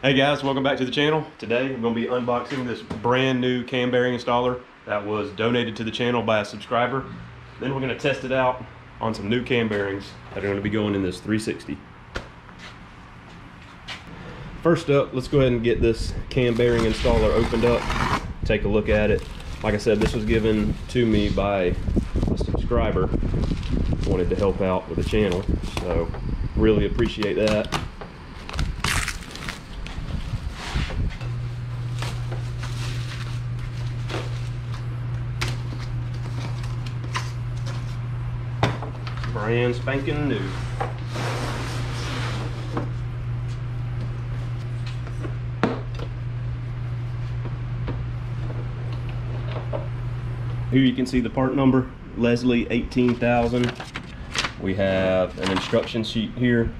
Hey guys, welcome back to the channel. Today I'm going to be unboxing this brand new cam bearing installer that was donated to the channel by a subscriber. Then we're going to test it out on some new cam bearings that are going to be going in this 360. First up, let's go ahead and get this cam bearing installer opened up, take a look at it. Like I said, this was given to me by a subscriber who wanted to help out with the channel, so really appreciate that. Brand spanking new. Here you can see the part number, Leslie 18,000. We have an instruction sheet here.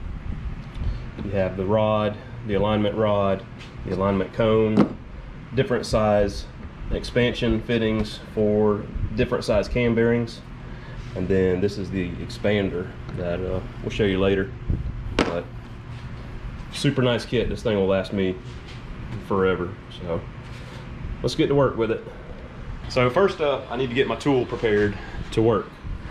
We have the rod, the alignment cone, different size expansion fittings for different size cam bearings. And then this is the expander that we'll show you later. But super nice kit. This thing will last me forever. So let's get to work with it. So first up, I need to get my tool prepared to work.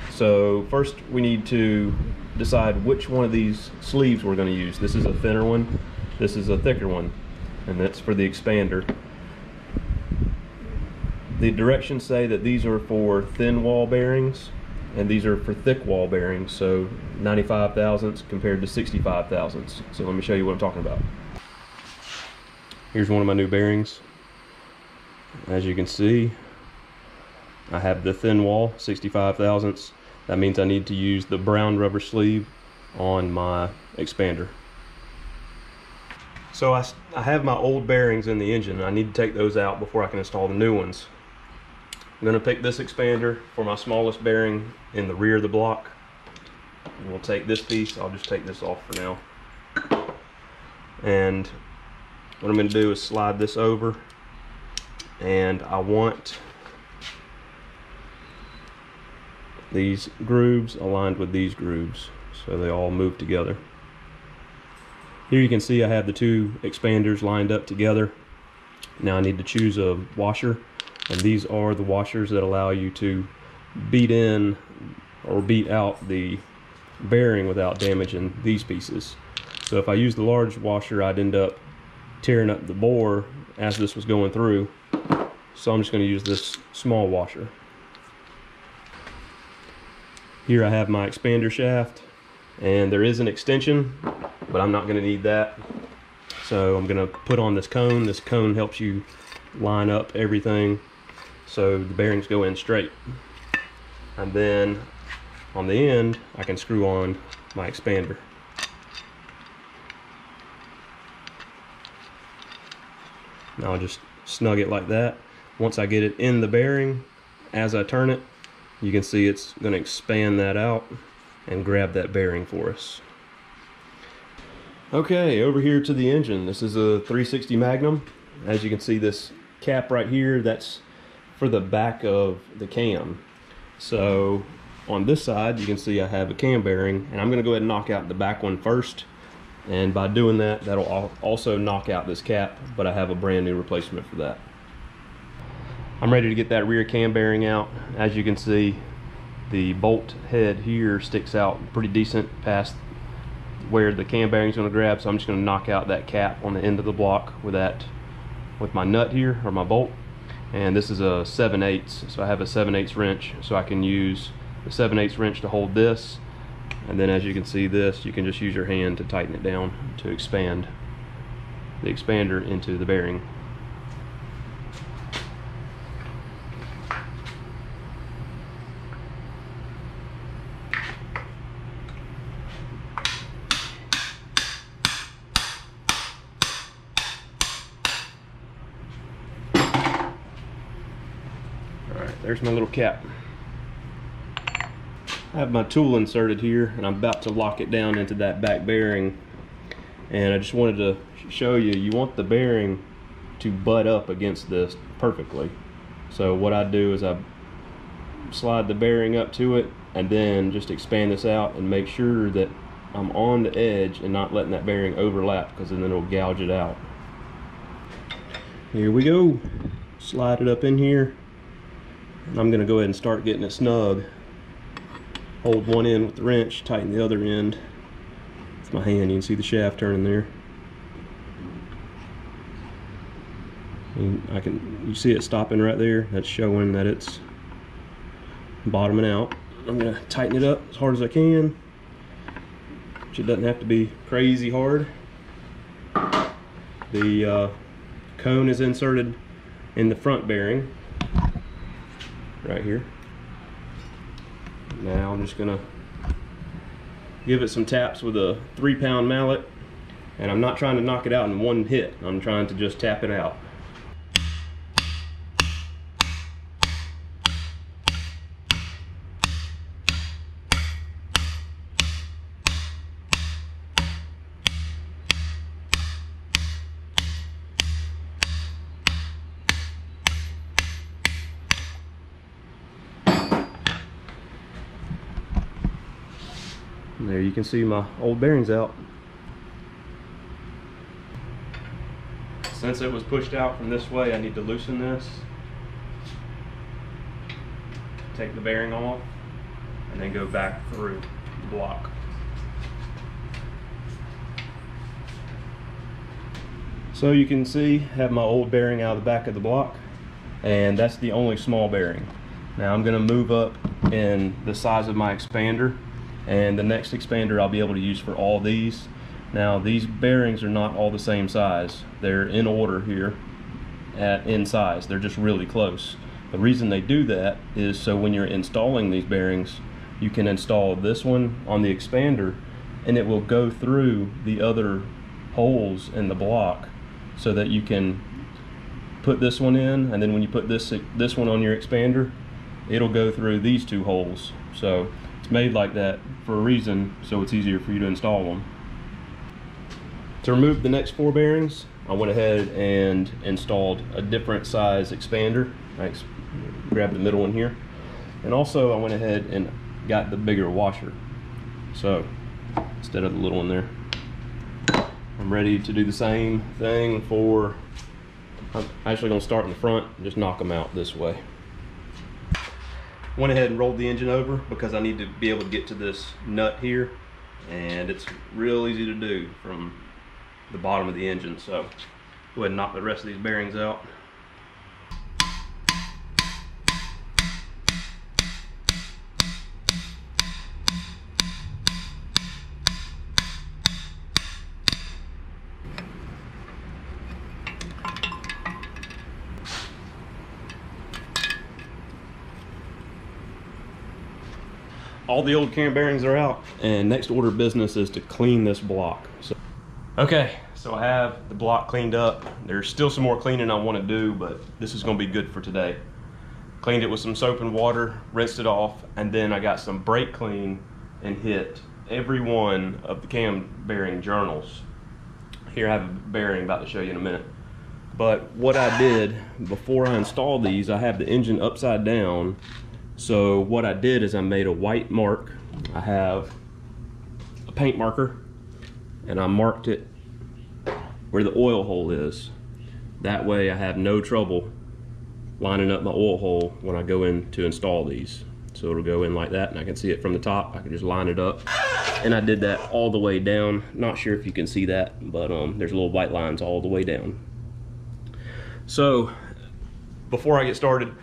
So first we need to decide which one of these sleeves we're going to use. This is a thinner one, this is a thicker one, and that's for the expander. The directions say that these are for thin wall bearings and these are for thick wall bearings, so 95 thousandths compared to 65 thousandths. So let me show you what I'm talking about. Here's one of my new bearings. As you can see, I have the thin wall, 65 thousandths. That means I need to use the brown rubber sleeve on my expander. So I have my old bearings in the engine. I need to take those out before I can install the new ones. I'm going to pick this expander for my smallest bearing in the rear of the block. And we'll take this piece. I'll just take this off for now. And what I'm going to do is slide this over, and I want these grooves aligned with these grooves so they all move together. Here you can see I have the two expanders lined up together. Now I need to choose a washer, and these are the washers that allow you to beat in or beat out the bearing without damaging these pieces. So if I use the large washer, I'd end up tearing up the bore as this was going through. So I'm just going to use this small washer. Here I have my expander shaft, and there is an extension, but I'm not going to need that. So I'm going to put on this cone. This cone helps you line up everything so the bearings go in straight. And then on the end, I can screw on my expander. Now I'll just snug it like that. Once I get it in the bearing, as I turn it, you can see it's going to expand that out and grab that bearing for us. Okay, over here to the engine. This is a 360 Magnum. As you can see, this cap right here, that's for the back of the cam. So on this side, you can see I have a cam bearing, and I'm going to go ahead and knock out the back one first. And by doing that, that'll also knock out this cap, but I have a brand new replacement for that. I'm ready to get that rear cam bearing out. As you can see, the bolt head here sticks out pretty decent past where the cam bearing is going to grab, so I'm just going to knock out that cap on the end of the block with my nut here, or my bolt. And this is a 7/8, so I have a 7/8 wrench, so I can use the 7/8 wrench to hold this, and then as you can see this, you can just use your hand to tighten it down to expand the expander into the bearing. There's my little cap. I have my tool inserted here, and I'm about to lock it down into that back bearing. And I just wanted to show you, you want the bearing to butt up against this perfectly. So what I do is I slide the bearing up to it, and then just expand this out and make sure that I'm on the edge and not letting that bearing overlap, because then it'll gouge it out. Here we go. Slide it up in here. And I'm gonna go ahead and start getting it snug. Hold one end with the wrench, tighten the other end with my hand. You can see the shaft turning there. And you see it stopping right there. That's showing that it's bottoming out. I'm gonna tighten it up as hard as I can. It doesn't have to be crazy hard. The cone is inserted in the front bearing right here. Now I'm just gonna give it some taps with a 3-pound mallet, and I'm not trying to knock it out in one hit. I'm trying to just tap it out. And there you can see my old bearings out. Since it was pushed out from this way, I need to loosen this, take the bearing off, and then go back through the block. So you can see, have my old bearing out of the back of the block, and that's the only small bearing. Now I'm going to move up in the size of my expander, and the next expander I'll be able to use for all these. Now these bearings are not all the same size. They're in order here in size. They're just really close. The reason they do that is so when you're installing these bearings, you can install this one on the expander and it will go through the other holes in the block so that you can put this one in, and then when you put this one on your expander, it'll go through these two holes. So it's made like that for a reason, so it's easier for you to install them. To remove the next 4 bearings, I went ahead and installed a different size expander. I grabbed the middle one here. And also I went ahead and got the bigger washer. So instead of the little one there. I'm ready to do the same thing for, I'm actually going to start in the front and just knock them out this way. Went ahead and rolled the engine over because I need to be able to get to this nut here, and it's real easy to do from the bottom of the engine. So go ahead and knock the rest of these bearings out. All the old cam bearings are out, and next order of business is to clean this block. So I have the block cleaned up. There's still some more cleaning I want to do, but this is going to be good for today. Cleaned it with some soap and water, rinsed it off, and then I got some brake clean and hit every one of the cam bearing journals. Here I have a bearing about to show you in a minute. But what I did before I installed these, I have the engine upside down. So what I did is I made a white mark. I have a paint marker, and I marked it where the oil hole is. That way I have no trouble lining up my oil hole when I go in to install these. So it'll go in like that, and I can see it from the top. I can just line it up. And I did that all the way down. Not sure if you can see that, but there's little white lines all the way down. So before I get started,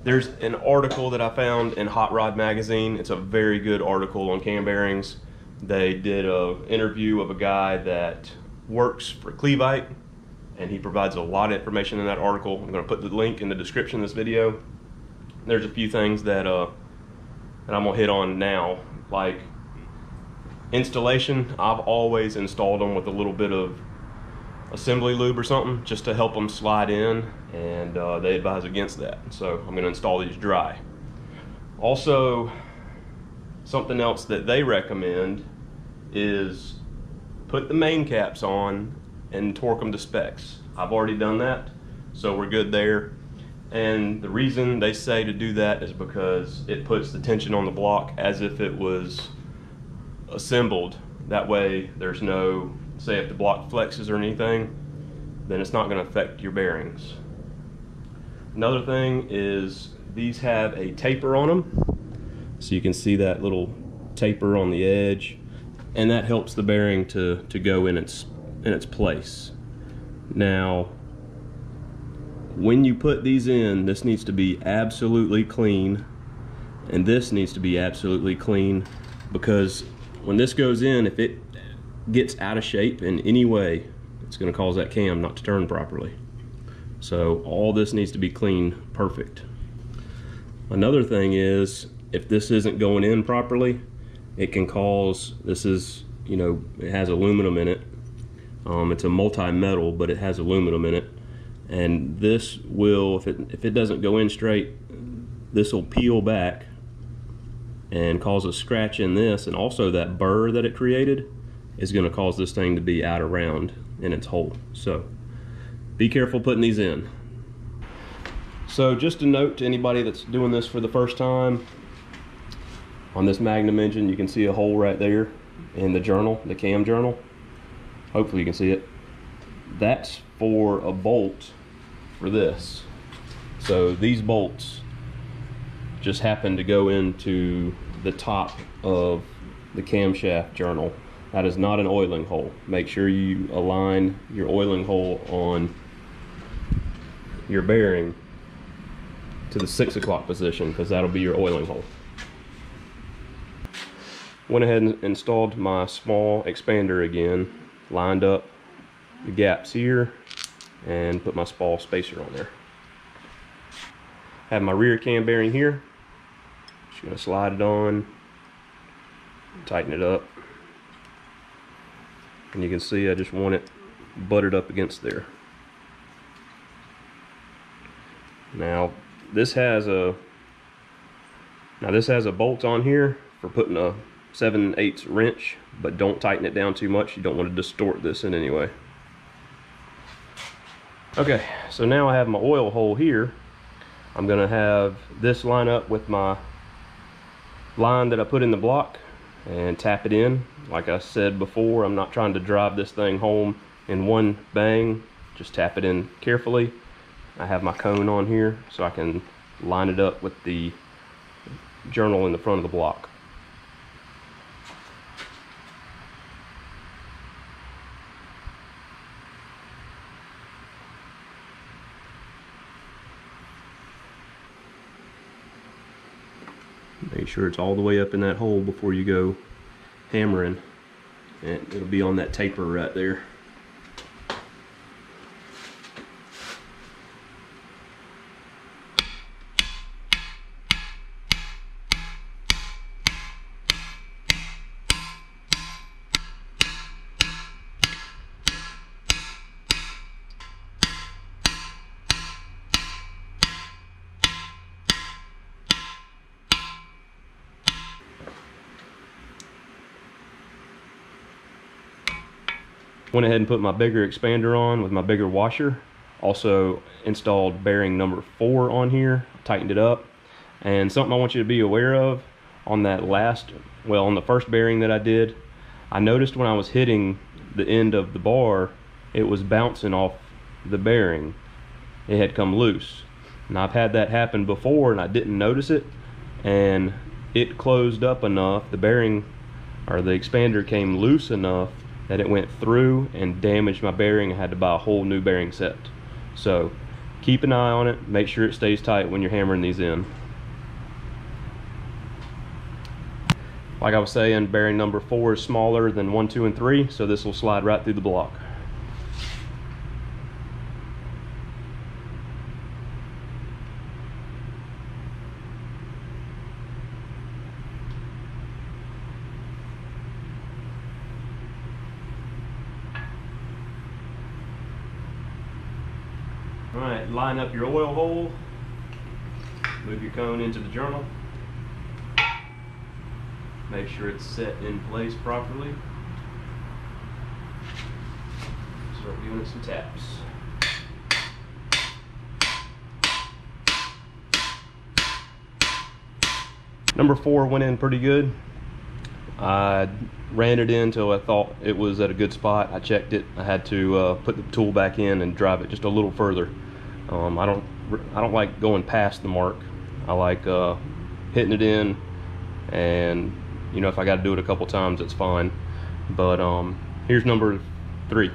there's an article that I found in Hot Rod Magazine. It's a very good article on cam bearings. They did an interview of a guy that works for Clevite, and he provides a lot of information in that article. I'm going to put the link in the description of this video. There's a few things that I'm going to hit on now, like installation. I've always installed them with a little bit of assembly lube or something just to help them slide in, and they advise against that. So I'm going to install these dry. Also, something else that they recommend is put the main caps on and torque them to specs. I've already done that, so we're good there. And the reason they say to do that is because it puts the tension on the block as if it was assembled. That way there's no, say if the block flexes or anything, then it's not going to affect your bearings. Another thing is these have a taper on them, so you can see that little taper on the edge, and that helps the bearing to go in its place. Now, when you put these in, this needs to be absolutely clean, and this needs to be absolutely clean, because when this goes in, if it gets out of shape in any way, it's going to cause that cam not to turn properly. So all this needs to be clean, perfect. Another thing is, if this isn't going in properly, it can cause, this is, you know, it has aluminum in it. It's a multi-metal, but it has aluminum in it. And this will, if it doesn't go in straight, this will peel back and cause a scratch in this, and also that burr that it created is going to cause this thing to be out of round in its hole. So be careful putting these in. So just a note to anybody that's doing this for the first time, on this Magnum engine you can see a hole right there in the journal, the cam journal. Hopefully you can see it. That's for a bolt for this. So these bolts just happen to go into the top of the camshaft journal. That is not an oiling hole. Make sure you align your oiling hole on your bearing to the 6 o'clock position, because that'll be your oiling hole. Went ahead and installed my small expander again, lined up the gaps here, and put my small spacer on there. Have my rear cam bearing here. Just gonna slide it on, tighten it up. And you can see I just want it buttered up against there. Now this has a bolt on here for putting a 7/8 wrench, but don't tighten it down too much. You don't want to distort this in any way. Okay, so now I have my oil hole here. I'm gonna have this line up with my line that I put in the block and tap it in. Like I said before, I'm not trying to drive this thing home in one bang, just tap it in carefully. I have my cone on here so I can line it up with the journal in the front of the block. Make sure it's all the way up in that hole before you go hammering, and it'll be on that taper right there. Went ahead and put my bigger expander on with my bigger washer. Also installed bearing number 4 on here, tightened it up. And something I want you to be aware of, on that on the first bearing that I did, I noticed when I was hitting the end of the bar, it was bouncing off the bearing. It had come loose. And I've had that happen before and I didn't notice it, and it closed up enough, the bearing or the expander came loose enough that it went through and damaged my bearing. I had to buy a whole new bearing set. So keep an eye on it, make sure it stays tight when you're hammering these in. Like I was saying, bearing number 4 is smaller than 1, 2, and 3, so this will slide right through the block. Alright, line up your oil hole, move your cone into the journal, make sure it's set in place properly, start giving it some taps. Number 4 went in pretty good. I ran it in until I thought it was at a good spot. I checked it. I had to put the tool back in and drive it just a little further. I don't like going past the mark. I like hitting it in, and you know, if I got to do it a couple times, it's fine. But here's number 3.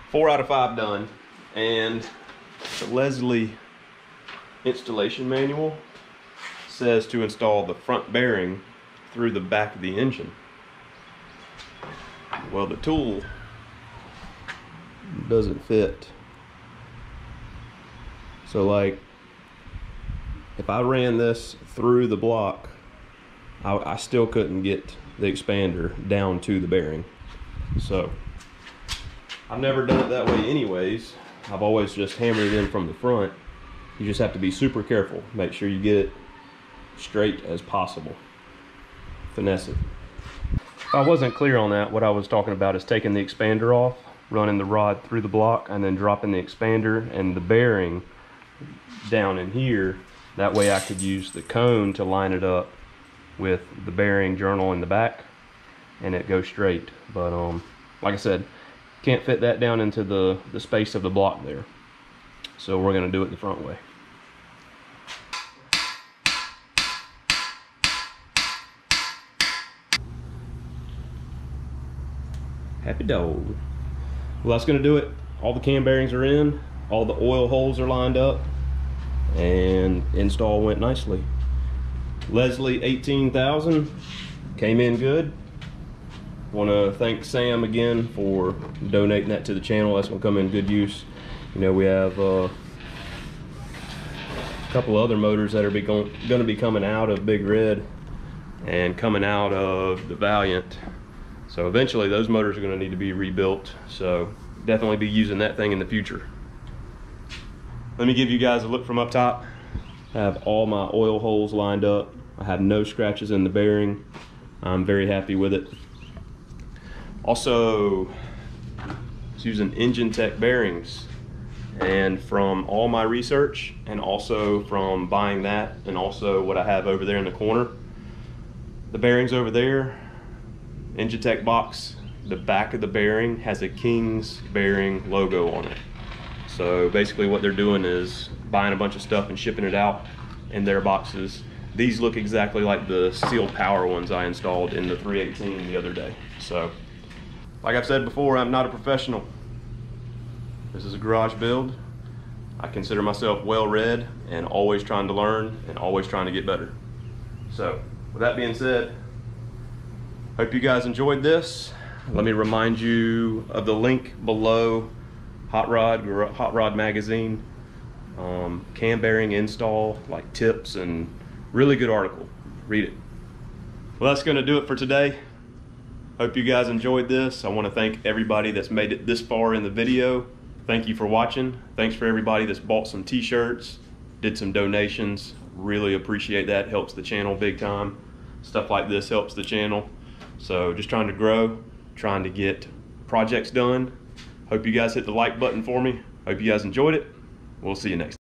Four out of 5 done, and the Leslie installation manual says to install the front bearing through the back of the engine. Well, the tool doesn't fit. So like, if I ran this through the block, I still couldn't get the expander down to the bearing. So I've never done it that way anyways. I've always just hammered it in from the front. You just have to be super careful. Make sure you get it straight as possible. Finesse it. If I wasn't clear on that, what I was talking about is taking the expander off, running the rod through the block, and then dropping the expander and the bearing down in here. That way I could use the cone to line it up with the bearing journal in the back, and it goes straight. But like I said, can't fit that down into the space of the block there. So we're gonna do it the front way. Happy dog. Well, that's gonna do it. All the cam bearings are in, all the oil holes are lined up, and install went nicely. Leslie 18,000 came in good. Want to thank Sam again for donating that to the channel. That's going to come in good use. You know, we have a couple other motors that are going to be coming out of Big Red and coming out of the Valiant. So eventually those motors are going to need to be rebuilt. So definitely be using that thing in the future. Let me give you guys a look from up top. I have all my oil holes lined up. I have no scratches in the bearing. I'm very happy with it. Also, it's using Engine Tech bearings, and from all my research, and also from buying that, and also what I have over there in the corner, the bearings over there, Engine Tech box, the back of the bearing has a King's bearing logo on it. So basically what they're doing is buying a bunch of stuff and shipping it out in their boxes. These look exactly like the sealed power ones I installed in the 318 the other day. So like I've said before, I'm not a professional. This is a garage build. I consider myself well-read and always trying to learn and always trying to get better. So with that being said, hope you guys enjoyed this. Let me remind you of the link below. Hot Rod Magazine, cam bearing install, like tips, and really good article. Read it. Well, that's gonna do it for today. Hope you guys enjoyed this. I want to thank everybody that's made it this far in the video. Thank you for watching. Thanks for everybody that's bought some t-shirts, did some donations. Really appreciate that. Helps the channel big time. Stuff like this helps the channel. So just trying to grow, trying to get projects done. Hope you guys hit the like button for me. Hope you guys enjoyed it. We'll see you next time.